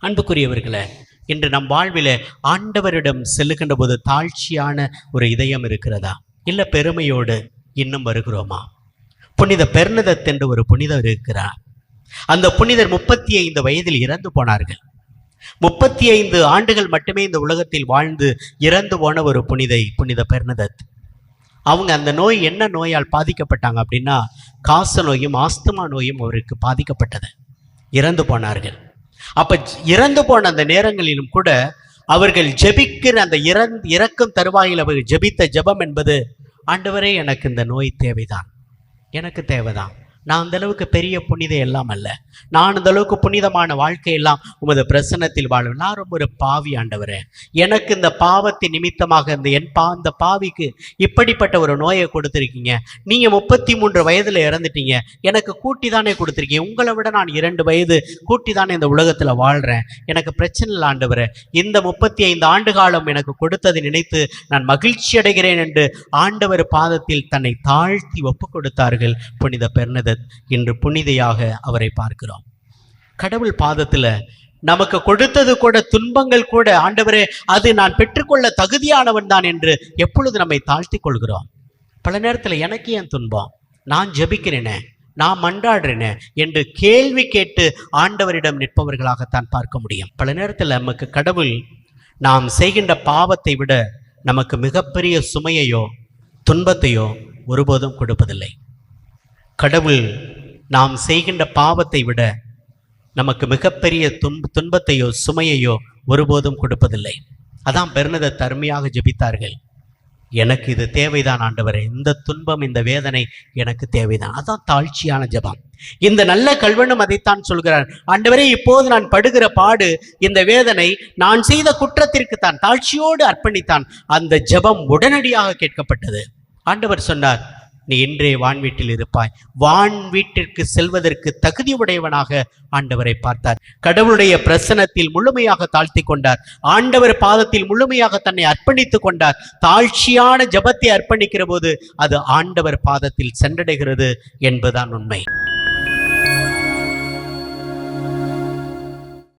அன்புக்குரியவர்களே, இன்று நம் வாழ்விலே ஆண்டவரிடம் செல்லுகின்ற போது தாழ்ச்சியான ஒரு இதயம் இருக்கிறதா? இல்ல பெருமையோடு இன்னும் வருகிறோமா? புனித பெர்னதத் என்று ஒரு புனிதர் இருக்கிறார். அந்த புனிதர் 35 வயதில் இறந்து போனார்கள். 35 ஆண்டுகள் மட்டுமே இந்த உலகத்தில் வாழ்ந்து இறந்து போன ஒரு புனித பெர்னதத். அவங்க அந்த நோய் என்ன நோயால் பாதிக்கப்பட்டாங்க அப்படின்னா, காச நோயும் ஆஸ்துமா நோயும் அவருக்கு பாதிக்கப்பட்டது. இறந்து போனார்கள். அப்ப இறந்து போன அந்த நேரங்களிலும் கூட அவர்கள் ஜெபிக்கிற அந்த இறக்கும் தருவாயில் அவர்கள் ஜெபித்த ஜெபம் என்பது, ஆண்டவரே எனக்கு இந்த நோய் தேவைதான், எனக்கு தேவைதான். நான் அந்த அளவுக்கு பெரிய புனித எல்லாம் அல்ல, நான் அந்த அளவுக்கு புனிதமான வாழ்க்கையெல்லாம் உமது பிரசன்னத்தில் வாழும், நான் ரொம்ப ஒரு பாவி ஆண்டவரே, எனக்கு இந்த பாவத்தின் நிமித்தமாக இந்த பாவிக்கு இப்படிப்பட்ட ஒரு நோயை கொடுத்துருக்கீங்க. நீங்க 33 வயதுல இறந்துட்டீங்க, எனக்கு கூட்டி தானே கொடுத்துருக்கீங்க, உங்களை விட நான் 2 வயது கூட்டி தானே இந்த உலகத்துல வாழ்றேன், எனக்கு பிரச்சனை இல்லை ஆண்டவரே, இந்த 35 ஆண்டு காலம் எனக்கு கொடுத்ததை நினைத்து நான் மகிழ்ச்சி அடைகிறேன் என்று ஆண்டவர் பாதத்தில் தன்னை தாழ்த்தி ஒப்பு கொடுத்தார்கள் புனித பெர்னதத். இன்று புனிதையாக அவரை பார்க்கிறோம். கடவுள் பாதத்துல நமக்கு கொடுத்தது கூட, துன்பங்கள் கூட, ஆண்டவரே அது நான் பெற்றுக்கொள்ள தகுதியானவன் தான் என்று எப்பொழுது நம்மை தாழ்த்தி கொள்கிறோம். பல நேரத்தில் எனக்கு ஏன் துன்பம், நான் ஜெபிக்கிறேனே, நான் மன்றாடுறேனே என்று கேள்வி கேட்டு ஆண்டவரிடம் நிற்பவர்களாகத்தான் பார்க்க முடியும். பல நேரத்தில் நமக்கு கடவுள் நாம் செய்கின்ற பாவத்தை விட நமக்கு மிகப்பெரிய சுமையையோ துன்பத்தையோ ஒருபோதும் கொடுப்பதில்லை. கடவுள் நாம் செய்கின்ற பாவத்தை விட நமக்கு மிகப்பெரிய துன்பத்தையோ சுமையையோ ஒருபோதும் கொடுப்பதில்லை. அதான் பெர்னதத் அருமையாக ஜெபித்தார்கள். எனக்கு இது தேவைதான் ஆண்டவரே, இந்த துன்பம் இந்த வேதனை எனக்கு தேவைதான். அதான் தாழ்ச்சியான ஜெபம். இந்த நல்ல கல்வனும் அதைத்தான் சொல்கிறார். ஆண்டவரே, இப்போது நான் படுகிற பாடு, இந்த வேதனை நான் செய்த குற்றத்திற்கு தான் தாழ்ச்சியோடு அர்ப்பணித்தான். அந்த ஜெபம் உடனடியாக கேட்கப்பட்டது. ஆண்டவர் சொன்னார், நீ இன்றே வான் வீட்டில் இருப்பாய். வான் வீட்டிற்கு செல்வதற்கு தகுதி உடையவனாக ஆண்டவரை பார்த்தார். கடவுளுடைய பிரசன்னத்தில் முழுமையாக தாழ்த்தி கொண்டார். ஆண்டவர் பாதத்தில் முழுமையாக தன்னை அர்ப்பணித்துக் கொண்டார். தாழ்ச்சியான ஜெபத்தை அர்ப்பணிக்கிற போது அது ஆண்டவர் பாதத்தில் சென்றடைகிறது என்பதுதான் உண்மை.